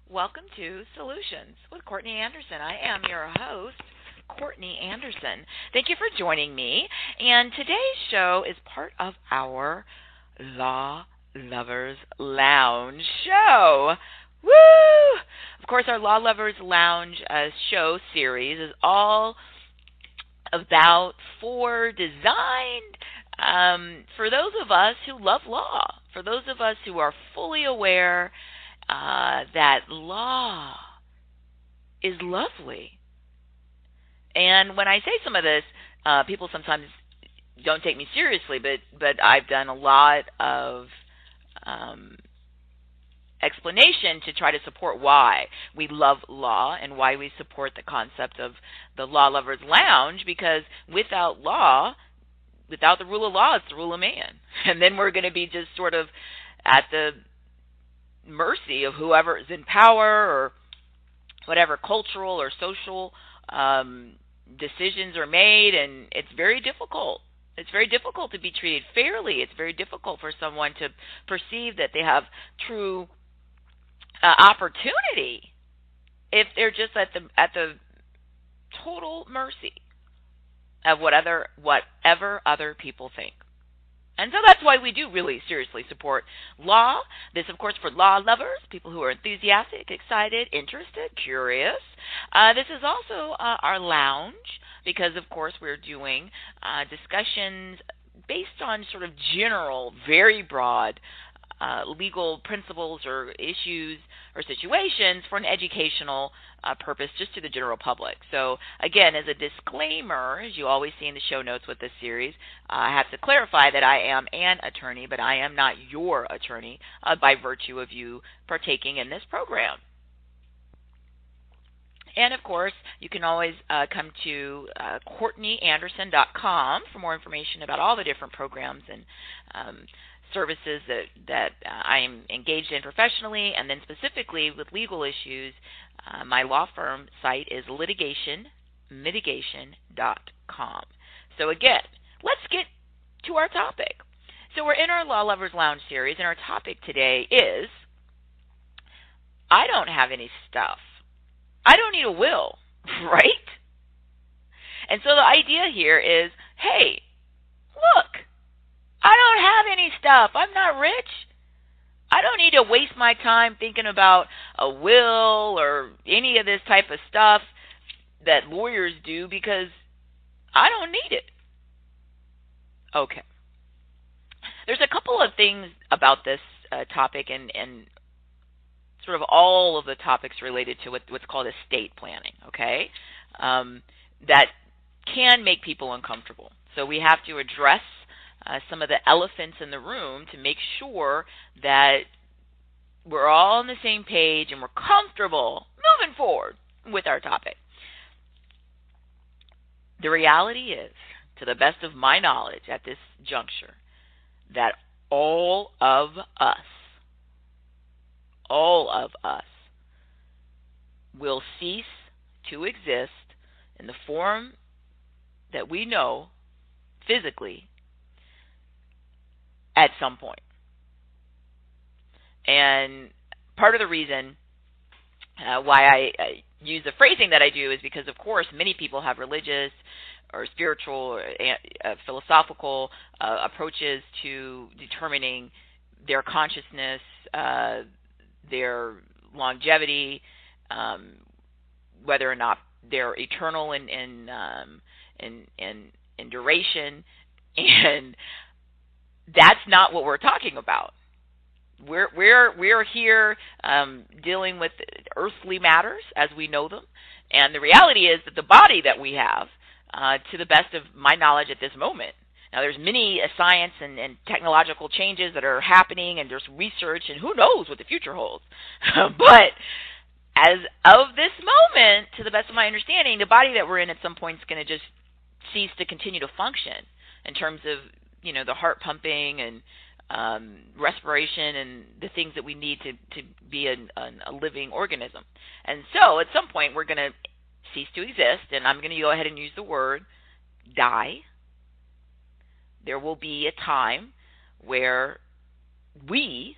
Welcome to Solutions with Courtney Anderson. I am your host, Courtney Anderson. Thank you for joining me. And today's show is part of our Law Lovers Lounge show. Woo! Of course, our Law Lovers Lounge show series is all about designed for those of us who love law, for those of us who are fully aware that law is lovely. And when I say some of this, people sometimes don't take me seriously, but I've done a lot of explanation to try to support why we love law and why we support the concept of the Law Lovers Lounge, because without law, without the rule of law, it's the rule of man. And then we're going to be just sort of at the mercy of whoever is in power or whatever cultural or social decisions are made, and it's very difficult. It's very difficult to be treated fairly. It's very difficult for someone to perceive that they have true opportunity if they're just at the total mercy of whatever other people think. And so that's why we do really seriously support law. This, of course, for law lovers, people who are enthusiastic, excited, interested, curious. This is also our lounge because, of course, we're doing discussions based on sort of general, very broad legal principles or issues or situations for an educational purpose just to the general public. So again, as a disclaimer, as you always see in the show notes with this series, I have to clarify that I am an attorney, but I am not your attorney by virtue of you partaking in this program. And, of course, you can always come to CourtneyAnderson.com for more information about all the different programs and services that I am engaged in professionally, and then specifically with legal issues. My law firm site is litigationmitigation.com. So again, let's get to our topic. So we're in our Law Lovers Lounge series, and our topic today is, I don't have any stuff. I don't need a will, right? And so the idea here is, hey, look, I don't have any stuff. I'm not rich. I don't need to waste my time thinking about a will or any of this type of stuff that lawyers do because I don't need it. Okay. There's a couple of things about this topic and sort of all of the topics related to what's called estate planning, okay, that can make people uncomfortable. So we have to address some of the elephants in the room to make sure that we're all on the same page and we're comfortable moving forward with our topic. The reality is, to the best of my knowledge at this juncture, that all of us will cease to exist in the form that we know physically at some point. And part of the reason why I use the phrasing that I do is because, of course, many people have religious or spiritual or philosophical approaches to determining their consciousness, their longevity, whether or not they're eternal in duration, and that's not what we're talking about. We're here dealing with earthly matters as we know them, and the reality is that the body that we have, to the best of my knowledge at this moment, now there's many science and technological changes that are happening, and there's research, and who knows what the future holds. But as of this moment, to the best of my understanding, the body that we're in at some point is going to just cease to continue to function in terms of, you know, the heart pumping and respiration and the things that we need to be a living organism. And so at some point we're going to cease to exist, and I'm going to go ahead and use the word die. There will be a time where we,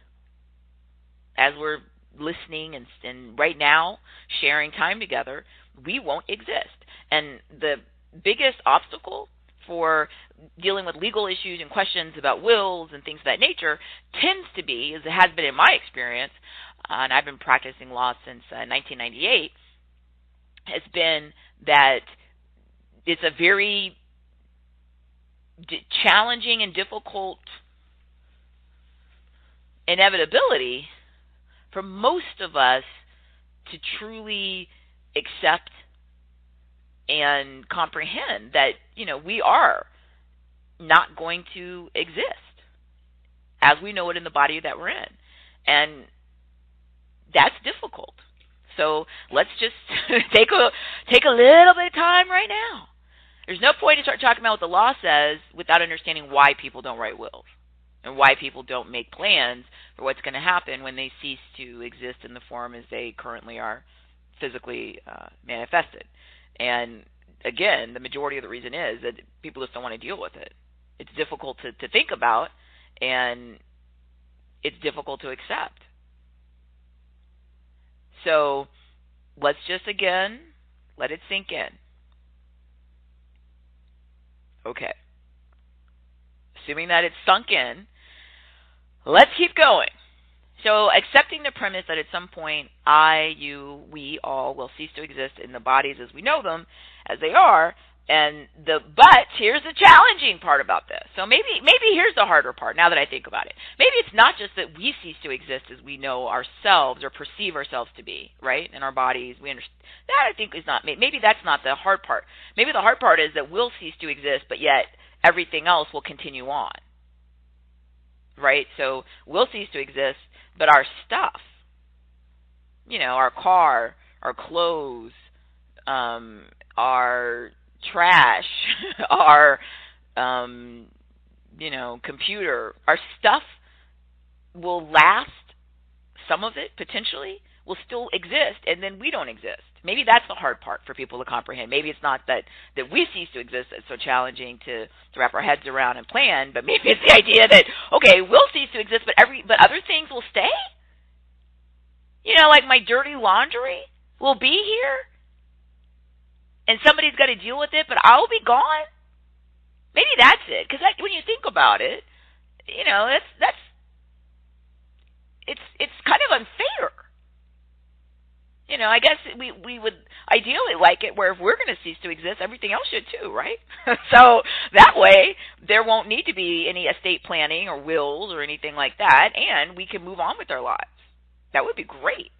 as we're listening and right now sharing time together, we won't exist. And the biggest obstacle for dealing with legal issues and questions about wills and things of that nature tends to be, as it has been in my experience, and I've been practicing law since 1998, has been that it's a very challenging and difficult inevitability for most of us to truly accept and comprehend that, we are not going to exist as we know it in the body that we're in. And that's difficult. So let's just take a little bit of time right now. There's no point to start talking about what the law says without understanding why people don't write wills and why people don't make plans for what's going to happen when they cease to exist in the form as they currently are physically manifested. And again, the majority of the reason is that people just don't want to deal with it. It's difficult to think about, and it's difficult to accept. So let's just, again, let it sink in. Okay. Assuming that it's sunk in, let's keep going. So accepting the premise that at some point I, you, we all will cease to exist in the bodies as we know them, as they are, but here's the challenging part about this. So maybe here's the harder part now that I think about it. Maybe it's not just that we cease to exist as we know ourselves or perceive ourselves to be, right? In our bodies, we understand. That I think is not, maybe that's not the hard part. Maybe the hard part is that we'll cease to exist, but yet everything else will continue on, right? So we'll cease to exist, but our stuff, our car, our clothes, our trash, our, computer, our stuff will last. Some of it, potentially, will still exist, and then we don't exist. Maybe that's the hard part for people to comprehend. Maybe it's not that we cease to exist that's so challenging to wrap our heads around and plan, but maybe it's the idea that, okay, we'll cease to exist, but other things will stay? Like my dirty laundry will be here, and somebody's got to deal with it, but I'll be gone? Maybe that's it. Because when you think about it, it's kind of unfair. I guess we would ideally like it where if we're going to cease to exist, everything else should too, right? So that way, there won't need to be any estate planning or wills or anything like that, and we can move on with our lives. That would be great.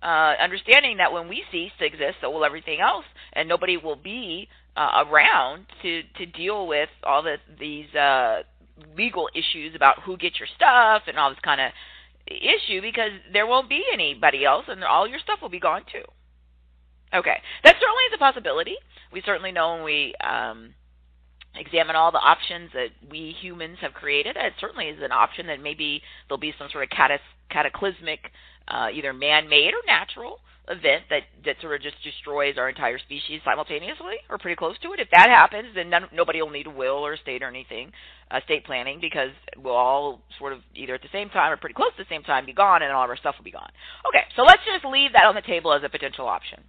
Understanding that when we cease to exist, so will everything else, and nobody will be around to deal with all these legal issues about who gets your stuff and all this kind of issue, because there won't be anybody else, and all your stuff will be gone too. Okay, that certainly is a possibility. We certainly know when we examine all the options that we humans have created, it certainly is an option that maybe there'll be some sort of cataclysmic, either man-made or natural event that sort of just destroys our entire species simultaneously, or pretty close to it. If that happens, then nobody will need a will or estate or anything, estate planning, because we'll all sort of either at the same time or pretty close to the same time be gone, and all of our stuff will be gone. Okay, so let's just leave that on the table as a potential option.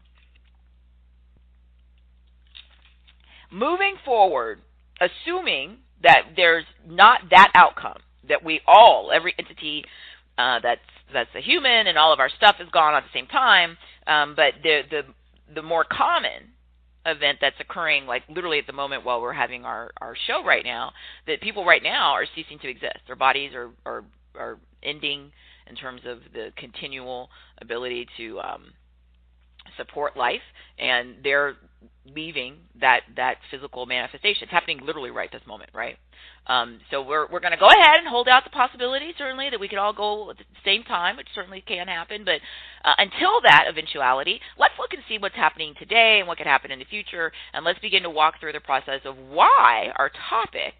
Moving forward, assuming that there's not that outcome, that we all, every entity that's a human and all of our stuff is gone at the same time, but the more common event that's occurring, like literally at the moment while we're having our show right now, that people right now are ceasing to exist. Their bodies are ending in terms of the continual ability to support life, and they're leaving that physical manifestation. It's happening literally right this moment, right? So we're going to go ahead and hold out the possibility, certainly, that we could all go at the same time, which certainly can happen. But until that eventuality, let's look and see what's happening today and what could happen in the future, and let's begin to walk through the process of why our topic,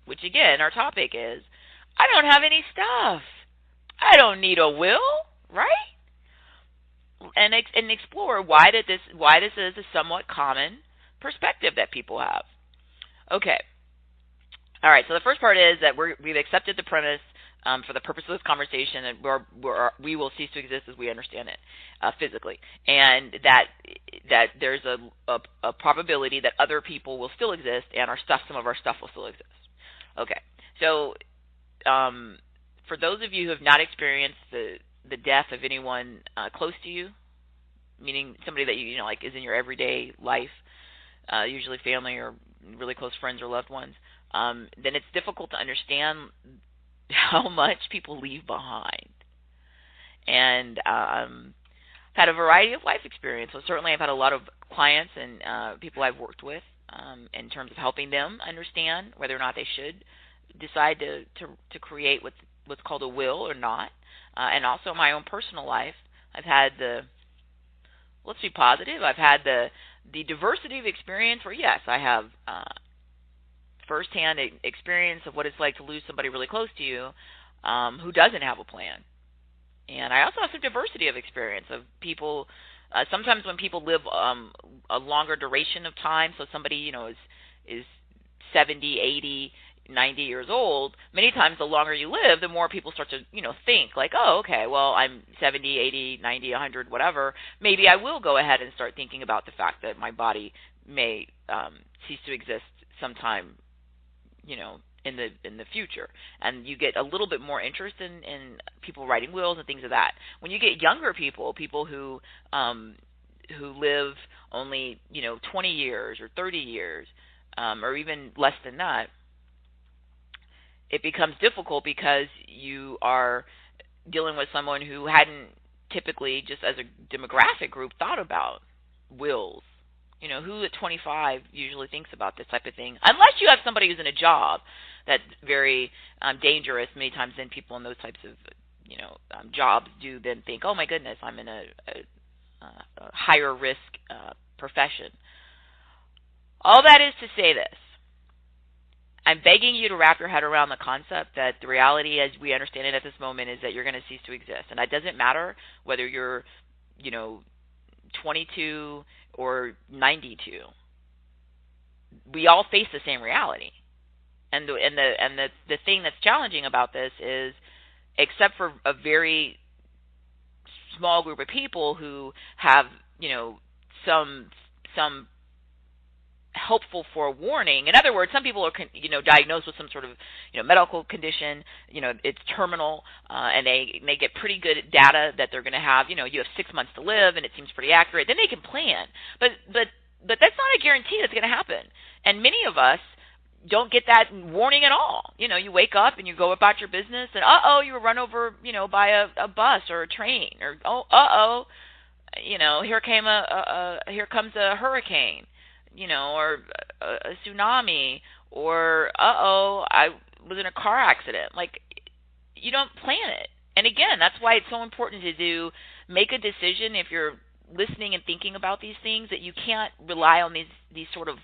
which again, our topic is, I don't have any stuff. I don't need a will, right? And explore why this is a somewhat common perspective that people have. Okay. All right, so the first part is that we've accepted the premise for the purpose of this conversation, and we will cease to exist as we understand it physically, and that there's a probability that other people will still exist, and some of our stuff will still exist. Okay, so for those of you who have not experienced the death of anyone close to you, meaning somebody that you know like is in your everyday life, usually family or really close friends or loved ones, then it's difficult to understand how much people leave behind. And I've had a variety of life experience. So certainly I've had a lot of clients and people I've worked with in terms of helping them understand whether or not they should decide to create what's called a will or not. And also my own personal life, I've had let's be positive, I've had the diversity of experience where, yes, I have firsthand experience of what it's like to lose somebody really close to you who doesn't have a plan. And I also have some diversity of experience of people. Sometimes when people live a longer duration of time, so somebody, you know, is 70, 80, 90 years old, many times the longer you live, the more people start to, you know, think like, oh, okay, well, I'm 70, 80, 90, 100, whatever. Maybe I will go ahead and start thinking about the fact that my body may cease to exist sometime, you know, in the future. And you get a little bit more interest in people writing wills and things of that. When you get younger people who live only, you know, 20 years or 30 years, or even less than that, it becomes difficult because you are dealing with someone who hadn't typically, just as a demographic group, thought about wills. You know, who at 25 usually thinks about this type of thing? Unless you have somebody who's in a job that's very dangerous, many times then people in those types of, you know, jobs do then think, oh my goodness, I'm in a higher risk profession. All that is to say this. I'm begging you to wrap your head around the concept that the reality as we understand it at this moment is that you're going to cease to exist. And it doesn't matter whether you're, you know, 22 or 92. We all face the same reality. And the thing that's challenging about this is, except for a very small group of people who have, you know, some helpful forewarning. In other words, some people are, you know, diagnosed with some sort of, you know, medical condition, you know, it's terminal, and they get pretty good data that they're going to have, you know, you have 6 months to live, and it seems pretty accurate. Then they can plan, but that's not a guarantee that's going to happen. And many of us don't get that warning at all. You know, you wake up and you go about your business, and you were run over, you know, by a bus or a train, or you know, here comes a hurricane, you know, or a tsunami, or I was in a car accident. Like, you don't plan it. And again, that's why it's so important to make a decision if you're listening and thinking about these things, that you can't rely on these sort of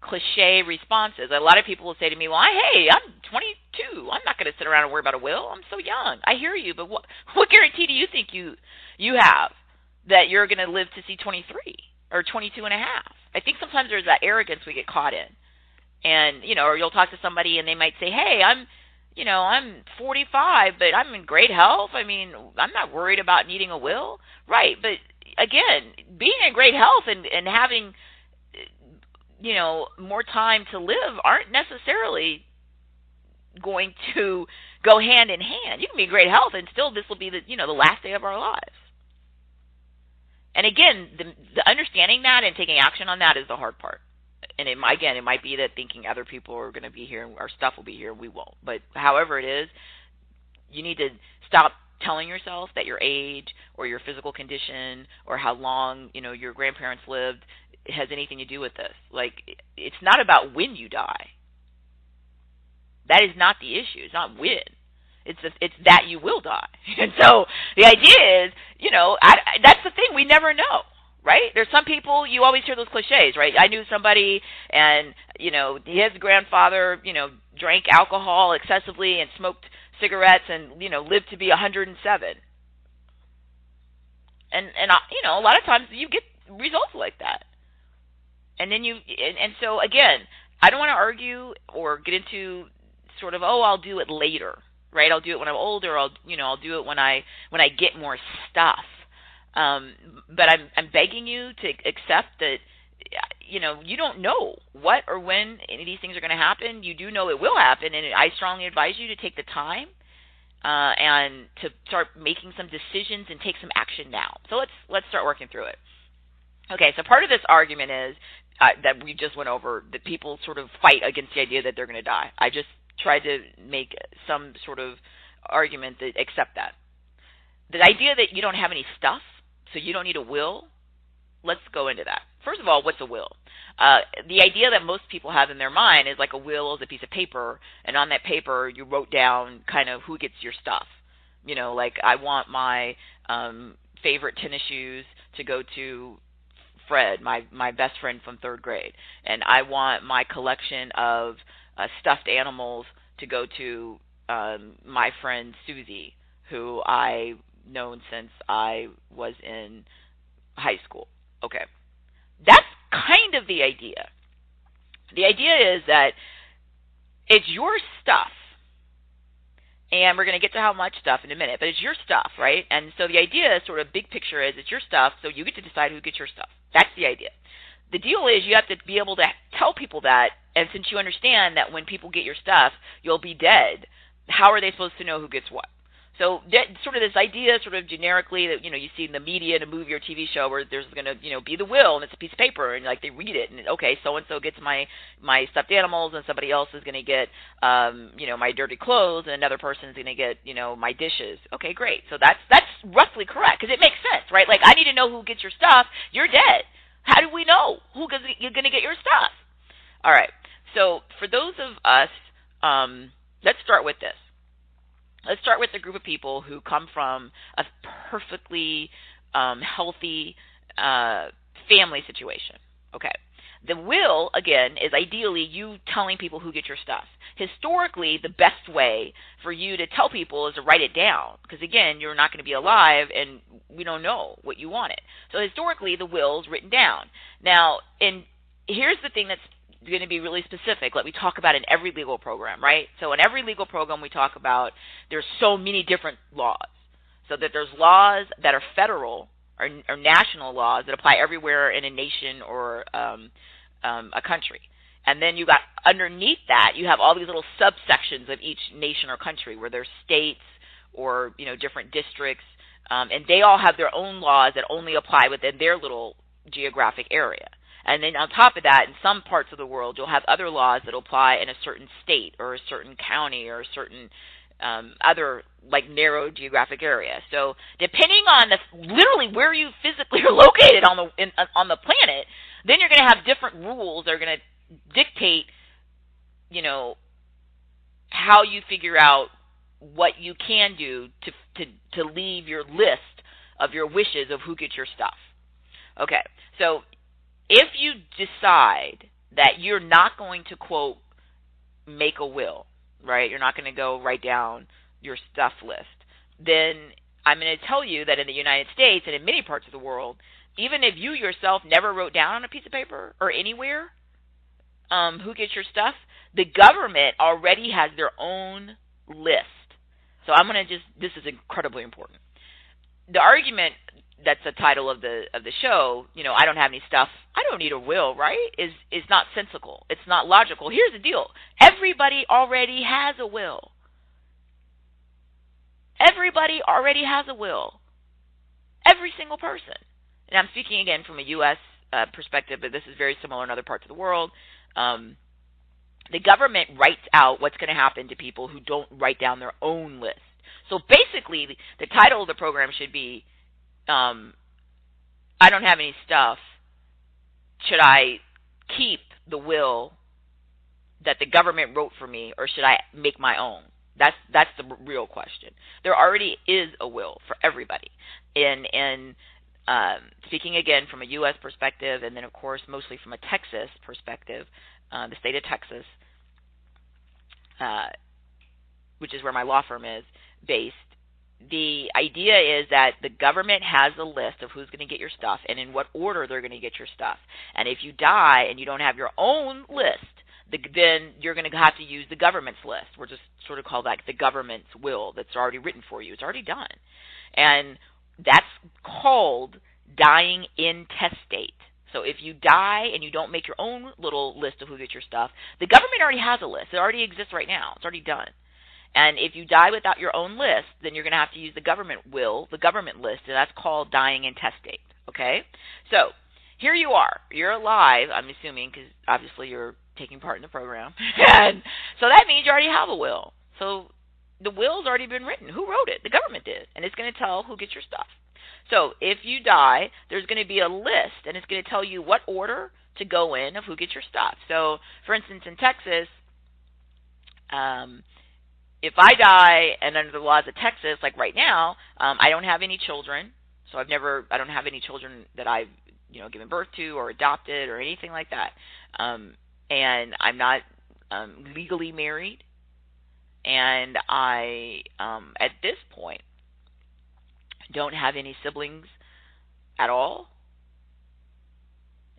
cliche responses. A lot of people will say to me, well, hey, I'm 22. I'm not going to sit around and worry about a will. I'm so young. I hear you, but what guarantee do you think you have that you're going to live to see 23 or 22 and a half? I think sometimes there's that arrogance we get caught in. And, you know, or you'll talk to somebody and they might say, hey, I'm 45, but I'm in great health. I mean, I'm not worried about needing a will. Right. But again, being in great health and having, you know, more time to live aren't necessarily going to go hand in hand. You can be in great health and still this will be the last day of our lives. And again, the understanding that and taking action on that is the hard part. And it might be that thinking other people are going to be here and our stuff will be here and we won't. But however it is, you need to stop telling yourself that your age or your physical condition or how long, you know, your grandparents lived has anything to do with this. Like, it's not about when you die. That is not the issue. It's not when. It's that you will die. And so the idea is, you know, that's the thing. We never know, right? There's some people, you always hear those cliches, right? I knew somebody and, you know, his grandfather, you know, drank alcohol excessively and smoked cigarettes and, you know, lived to be 107. And you know, a lot of times you get results like that. And then and so again, I don't want to argue or get into sort of, oh, I'll do it later, right? I'll do it when I'm older. I'll do it when I get more stuff. But I'm begging you to accept that, you don't know what or when any of these things are going to happen. You do know it will happen, and I strongly advise you to take the time and to start making some decisions and take some action now. So let's start working through it. Okay, so part of this argument is that we just went over, that people sort of fight against the idea that they're going to die. I just tried to make some sort of argument that accept that. The idea that you don't have any stuff, so you don't need a will, let's go into that. First of all, what's a will? The idea that most people have in their mind is like a will is a piece of paper, and on that paper you wrote down kind of who gets your stuff. Like I want my favorite tennis shoes to go to Fred, my best friend from 3rd grade, and I want my collection of stuffed animals to go to my friend Susie, who I've known since I was in high school. Okay, that's kind of the idea. The idea is that it's your stuff, and we're going to get to how much stuff in a minute, but it's your stuff, right? And so the idea, sort of big picture, is it's your stuff, so you get to decide who gets your stuff. That's the idea. The deal is you have to be able to tell people that, and since you understand that when people get your stuff, you'll be dead, how are they supposed to know who gets what? So that, sort of this idea, sort of generically, that you see in the media, in a movie or TV show, where there's going to be the will, and it's a piece of paper, and like they read it, and okay, so and so gets my stuffed animals, and somebody else is going to get my dirty clothes, and another person is going to get my dishes. Okay, great. So that's roughly correct, because it makes sense, right? Like I need to know who gets your stuff. You're dead. How do we know you're going to get your stuff? All right. So for those of us, let's start with this. Let's start with a group of people who come from a perfectly healthy family situation. Okay. The will, again, is ideally you telling people who get your stuff. Historically, the best way for you to tell people is to write it down, because, again, you're not going to be alive, and we don't know what you wanted. So historically, the will is written down. Now, here's the thing that's going to be really specific, like we talk about in every legal program, right? So in every legal program we talk about, there's so many different laws. So that there's laws that are federal or national laws that apply everywhere in a nation or a country. And then you got underneath that, you have all these little subsections of each nation or country where there's states or different districts, and they all have their own laws that only apply within their little geographic area. And then on top of that, in some parts of the world, you'll have other laws that apply in a certain state or a certain county or a certain other like narrow geographic area. So depending on literally where you physically are located on the planet, then you're going to have different rules that are going to dictate, how you figure out what you can do to leave your list of your wishes of who gets your stuff. Okay, so if you decide that you're not going to, quote, make a will, right? You're not going to go write down your stuff list, then I'm going to tell you that in the United States and in many parts of the world, even if you yourself never wrote down on a piece of paper or anywhere who gets your stuff, the government already has their own list. So I'm going to this is incredibly important. The argument that's the title of the show, I don't have any stuff, I don't need a will, right, is not sensical. It's not logical. Here's the deal. Everybody already has a will. Everybody already has a will. Every single person. And I'm speaking again from a U.S. Perspective, but this is very similar in other parts of the world. The government writes out what's going to happen to people who don't write down their own list. So basically, the title of the program should be, I don't have any stuff. Should I keep the will that the government wrote for me, or should I make my own? That's the real question. There already is a will for everybody. And speaking again from a U.S. perspective, and then of course mostly from a Texas perspective, the state of Texas, which is where my law firm is based, the idea is that the government has a list of who's going to get your stuff and in what order they're going to get your stuff. And if you die and you don't have your own list, then you're going to have to use the government's list. We're just sort of call that the government's will that's already written for you. It's already done. And that's called dying intestate. So if you die and you don't make your own little list of who gets your stuff, the government already has a list. It already exists right now. It's already done. And if you die without your own list, then you're going to have to use the government will, the government list, and that's called dying intestate. Okay? So here you are. You're alive, I'm assuming, because obviously you're taking part in the program. And so that means you already have a will. So the will's already been written. Who wrote it? The government did. And it's going to tell who gets your stuff. So if you die, there's going to be a list, and it's going to tell you what order to go in of who gets your stuff. So, for instance, in Texas, if I die, and under the laws of Texas, like right now, I don't have any children. So I don't have any children that I've, given birth to or adopted or anything like that. And I'm not legally married. And I, at this point, don't have any siblings at all.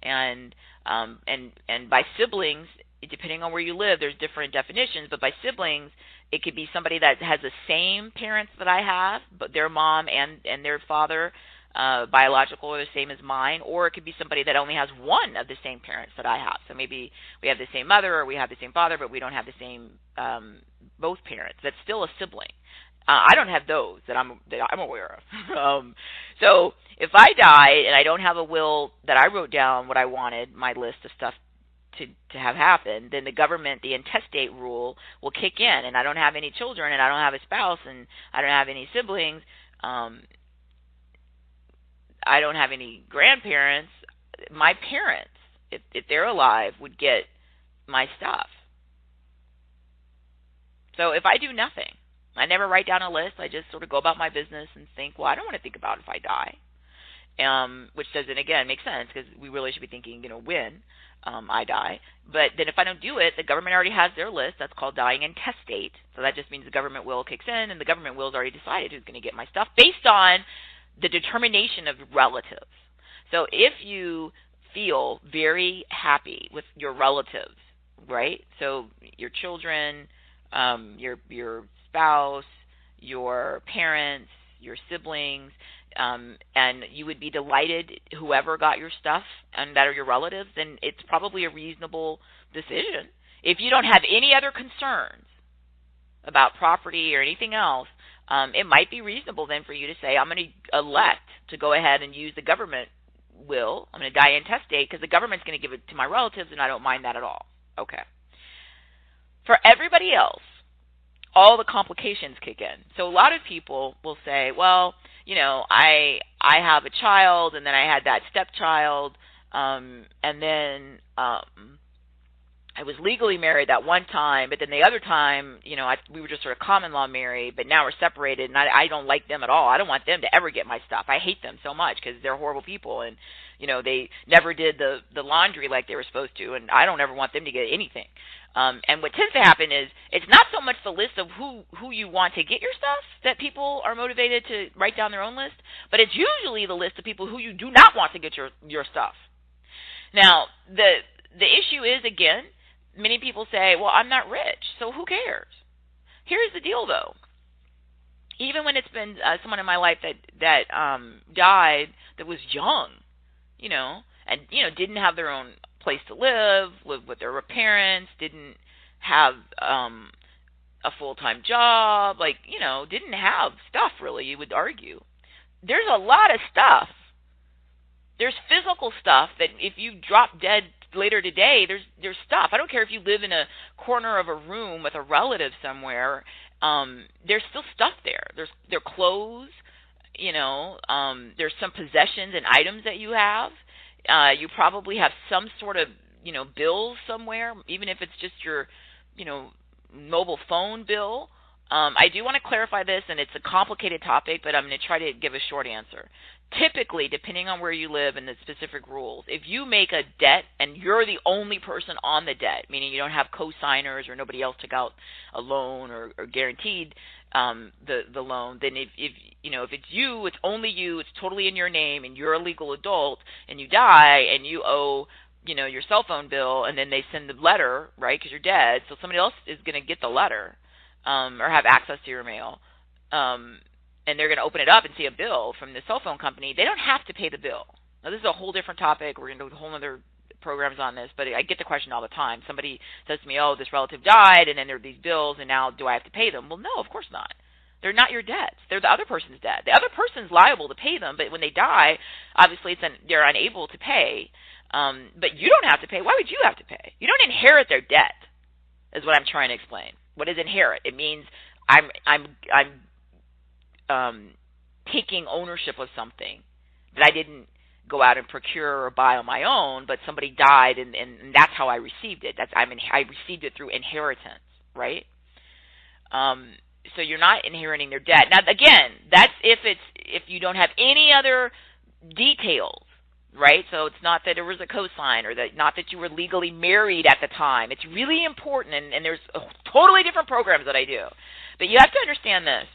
And by siblings, depending on where you live, there's different definitions. But by siblings, it could be somebody that has the same parents that I have, but their mom and their father, biological, are the same as mine. Or it could be somebody that only has one of the same parents that I have. So maybe we have the same mother or we have the same father, but we don't have the same both parents. That's still a sibling. I don't have those that I'm aware of. So if I die and I don't have a will that I wrote down what I wanted, my list of stuff to have happen, then the government, the intestate rule, will kick in. And I don't have any children, and I don't have a spouse, and I don't have any siblings. I don't have any grandparents. My parents, if they're alive, would get my stuff. So if I do nothing, I never write down a list. I just sort of go about my business and think, well, I don't want to think about if I die, which doesn't, again, make sense because we really should be thinking, when I die. But then if I don't do it, the government already has their list. That's called dying intestate. So that just means the government will kicks in, and the government will has already decided who's going to get my stuff based on the determination of relatives. So if you feel very happy with your relatives, right? So your children, your spouse, your parents, your siblings, and you would be delighted whoever got your stuff and that are your relatives, then it's probably a reasonable decision. If you don't have any other concerns about property or anything else, it might be reasonable then for you to say, I'm going to elect to go ahead and use the government will. I'm going to die intestate because the government's going to give it to my relatives, and I don't mind that at all. Okay. For everybody else, all the complications kick in. So a lot of people will say, well, I have a child, and then I had that stepchild, and then I was legally married that one time, but then the other time, we were just sort of common law married, but now we're separated, and I don't like them at all. I don't want them to ever get my stuff. I hate them so much because they're horrible people, and they never did the laundry like they were supposed to, and I don't ever want them to get anything. And what tends to happen is it's not so much the list of who you want to get your stuff that people are motivated to write down their own list, but it's usually the list of people who you do not want to get your stuff. Now, the issue is, again, many people say, well, I'm not rich, so who cares? Here's the deal, though. Even when it's been someone in my life that died that was young, and, didn't have their own place to live, lived with their parents, didn't have a full-time job, didn't have stuff, really, you would argue. There's a lot of stuff. There's physical stuff that if you drop dead later today, there's stuff. I don't care if you live in a corner of a room with a relative somewhere, there's still stuff there. There's clothes, there's some possessions and items that you have. You probably have some sort of, bills somewhere, even if it's just your, mobile phone bill. I do want to clarify this, and it's a complicated topic, but I'm going to try to give a short answer. Typically, depending on where you live and the specific rules, if you make a debt and you're the only person on the debt, meaning you don't have co-signers or nobody else took out a loan or guaranteed the loan, then if it's you, it's only you, it's totally in your name, and you're a legal adult, and you die and you owe your cell phone bill, and then they send the letter, right, because you're dead, so somebody else is going to get the letter or have access to your mail, and they're going to open it up and see a bill from the cell phone company. They don't have to pay the bill. Now, this is a whole different topic. We're going to do a whole other programs on this, but I get the question all the time. Somebody says to me, oh, this relative died, and then there are these bills, and now do I have to pay them? Well, no, of course not. They're not your debts. They're the other person's debt. The other person's liable to pay them, but when they die, obviously they're unable to pay. But you don't have to pay. Why would you have to pay? You don't inherit their debt, is what I'm trying to explain. What is inherit? It means I'm taking ownership of something that I didn't go out and procure or buy on my own, but somebody died, and that's how I received it. I received it through inheritance, right? So you're not inheriting their debt. Now, again, that's if you don't have any other details, right? So it's not that there was a cosign or not that you were legally married at the time. It's really important, and there's totally different programs that I do. But you have to understand this.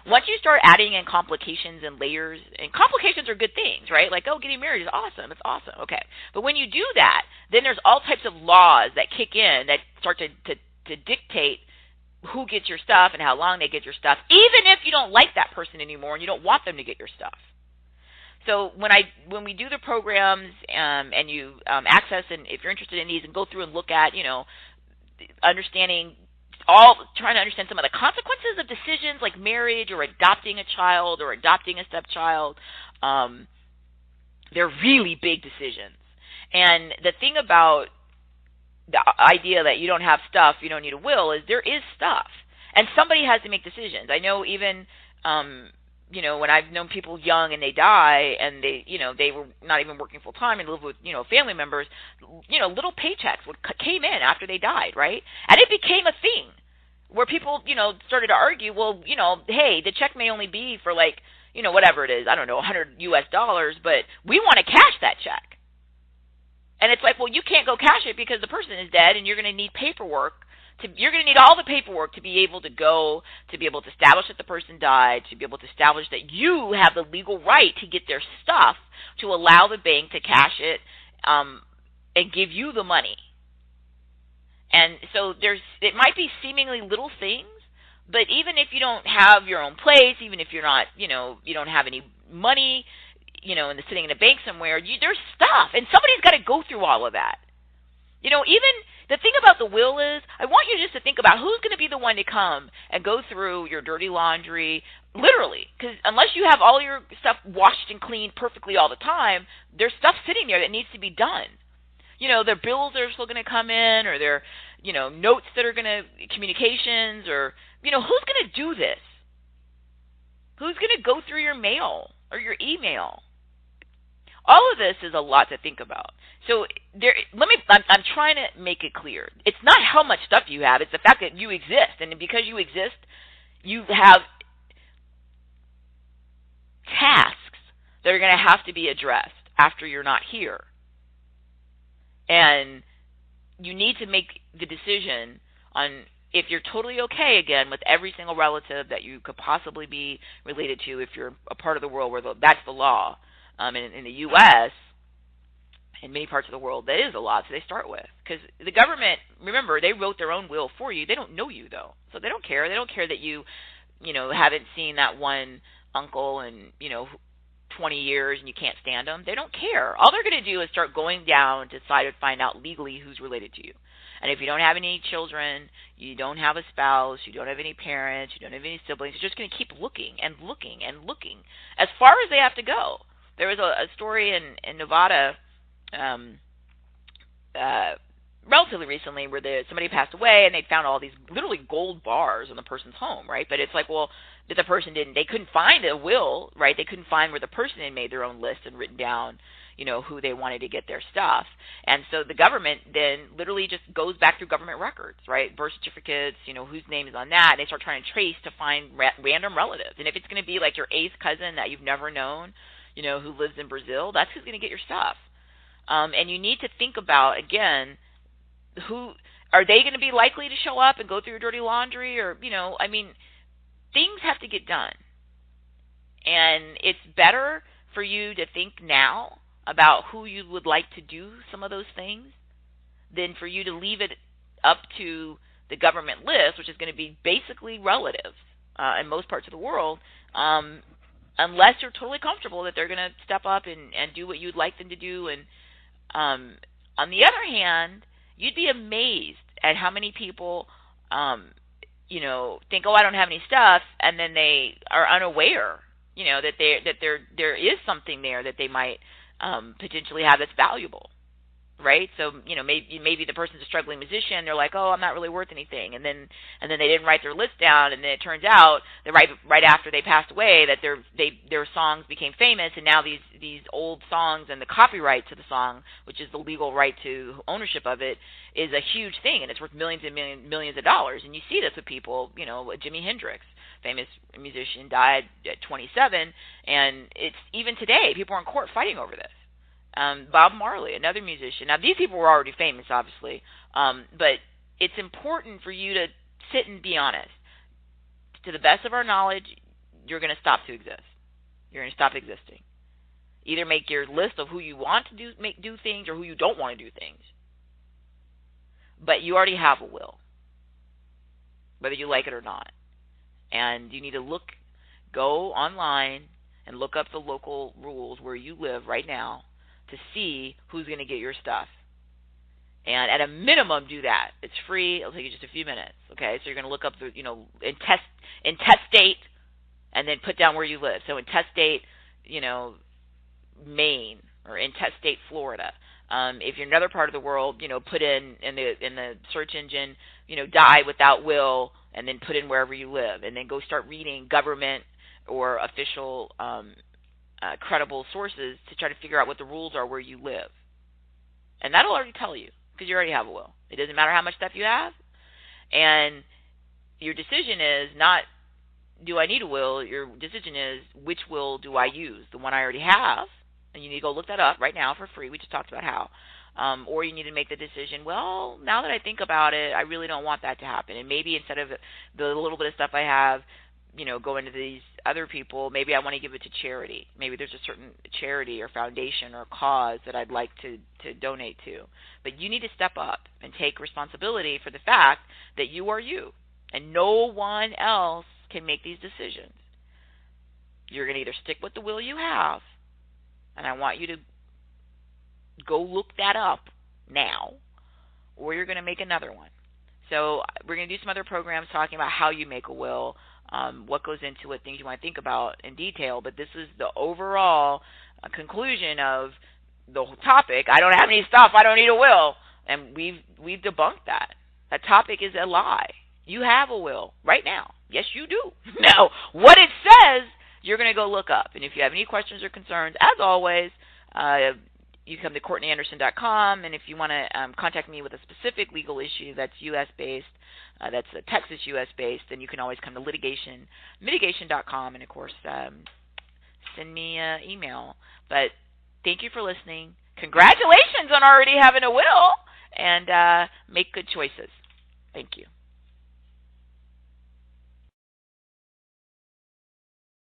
Once you start adding in complications and layers, and complications are good things, right? Like, oh, getting married is awesome. It's awesome. Okay. But when you do that, then there's all types of laws that kick in that start to dictate who gets your stuff and how long they get your stuff, even if you don't like that person anymore and you don't want them to get your stuff. So when we do the programs and you access, and if you're interested in these, and go through and look at, trying to understand some of the consequences of decisions like marriage or adopting a child or adopting a stepchild, they're really big decisions. And the thing about the idea that you don't have stuff, you don't need a will, is there is stuff. And somebody has to make decisions. I know even, when I've known people young and they die and they were not even working full time and live with, family members, little paychecks came in after they died, right? And it became a thing where people, started to argue, well, hey, the check may only be for like, whatever it is, I don't know, $100 but we want to cash that check. And it's like, well, you can't go cash it because the person is dead, and you're going to need paperwork. You're going to need all the paperwork to be able to establish that the person died, to be able to establish that you have the legal right to get their stuff, to allow the bank to cash it and give you the money. And so it might be seemingly little things, but even if you don't have your own place, even if you're not, you don't have any money, and sitting in a bank somewhere, there's stuff, and somebody's got to go through all of that. Even the thing about the will is, I want you just to think about who's going to be the one to come and go through your dirty laundry, literally, because unless you have all your stuff washed and cleaned perfectly all the time, there's stuff sitting there that needs to be done. Their bills are still going to come in, or their, notes that are going to, communications, or, who's going to do this? Who's going to go through your mail or your email? All of this is a lot to think about. So I'm trying to make it clear. It's not how much stuff you have. It's the fact that you exist. And because you exist, you have tasks that are going to have to be addressed after you're not here. And you need to make the decision on if you're totally okay, again, with every single relative that you could possibly be related to, if you're a part of the world where that's the law. In the U.S., in many parts of the world, that is a law, so they start with. Because the government, remember, they wrote their own will for you. They don't know you, though. So they don't care. They don't care that you haven't seen that one uncle in, 20 years and you can't stand them. They don't care. All they're going to do is start going down to try to find out legally who's related to you. And if you don't have any children, you don't have a spouse, you don't have any parents, you don't have any siblings, you're just going to keep looking and looking and looking as far as they have to go. There was a story in Nevada relatively recently where somebody passed away and they found all these literally gold bars on the person's home, right? But it's like, well, the person they couldn't find a will, right? They couldn't find where the person had made their own list and written down, who they wanted to get their stuff. And so the government then literally just goes back through government records, right? Birth certificates, whose name is on that. And they start trying to trace to find random relatives. And if it's going to be like your eighth cousin that you've never known, who lives in Brazil, that's who's going to get your stuff. And you need to think about, again, who are they going to be likely to show up and go through your dirty laundry, or, things have to get done. And it's better for you to think now about who you would like to do some of those things than for you to leave it up to the government list, which is going to be basically relative in most parts of the world, unless you're totally comfortable that they're going to step up and do what you'd like them to do. And on the other hand, you'd be amazed at how many people, think, oh, I don't have any stuff, and then they are unaware, that there is something there that they might potentially have that's valuable. Right? So, maybe the person's a struggling musician. They're like, oh, I'm not really worth anything. And then they didn't write their list down. And then it turns out that right after they passed away, that their songs became famous. And now these old songs and the copyright to the song, which is the legal right to ownership of it, is a huge thing. And it's worth millions and millions of dollars. And you see this with people, Jimi Hendrix, famous musician, died at 27. And it's even today, people are in court fighting over this. Bob Marley, another musician. Now, these people were already famous, obviously, but it's important for you to sit and be honest. To the best of our knowledge, you're going to stop to exist. You're going to stop existing. Either make your list of who you want to do things or who you don't want to do things. But you already have a will, whether you like it or not. And you need to go online and look up the local rules where you live right now to see who's going to get your stuff. And at a minimum, do that. It's free. It'll take you just a few minutes. Okay, so you're going to look up the, intestate, and then put down where you live. So intestate, Maine, or intestate, Florida. If you're in another part of the world, put in the search engine, die without will, and then put in wherever you live, and then go start reading government or official credible sources to try to figure out what the rules are where you live. And that'll already tell you, because you already have a will. It doesn't matter how much stuff you have. And your decision is not, do I need a will? Your decision is, which will do I use? The one I already have, and you need to go look that up right now for free. We just talked about how. Or you need to make the decision, well, now that I think about it, I really don't want that to happen. And maybe instead of the little bit of stuff I have, go into these other people, maybe I want to give it to charity. Maybe there's a certain charity or foundation or cause that I'd like to donate to. But you need to step up and take responsibility for the fact that you are you, and no one else can make these decisions. You're going to either stick with the will you have, and I want you to go look that up now, or you're going to make another one. So we're going to do some other programs talking about how you make a will, what goes into it, things you want to think about in detail. But this is the overall conclusion of the whole topic. I don't have any stuff. I don't need a will. And we've debunked that. That topic is a lie. You have a will right now. Yes, you do. Now, what it says, you're going to go look up. And if you have any questions or concerns, as always, you come to CourtneyAnderson.com, and if you want to contact me with a specific legal issue that's U.S.-based, that's Texas U.S.-based, then you can always come to mitigation.com, and, of course, send me an email. But thank you for listening. Congratulations on already having a will, and make good choices. Thank you.